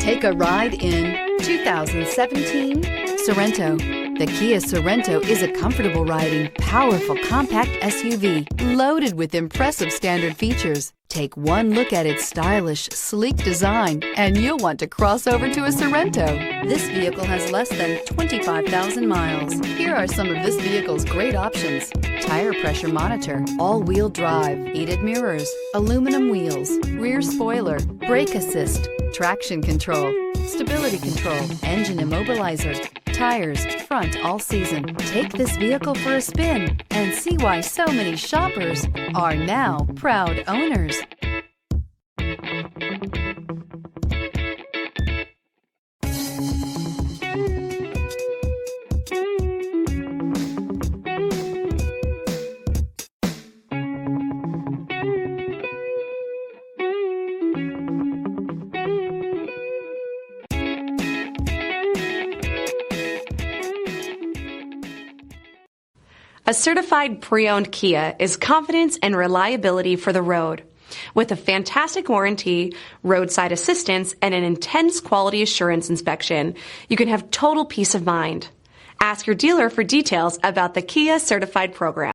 Take a ride in 2017 Sorento. The Kia Sorento is a comfortable riding, powerful compact SUV loaded with impressive standard features. Take one look at its stylish, sleek design and you'll want to cross over to a Sorento. This vehicle has less than 25,000 miles. Here are some of this vehicle's great options: tire pressure monitor, all-wheel drive, heated mirrors, aluminum wheels, rear spoiler, brake assist, traction control, stability control, engine immobilizer, tires, front all season. Take this vehicle for a spin and see why so many shoppers are now proud owners. A certified pre-owned Kia is confidence and reliability for the road. With a fantastic warranty, roadside assistance, and an intense quality assurance inspection, you can have total peace of mind. Ask your dealer for details about the Kia Certified program.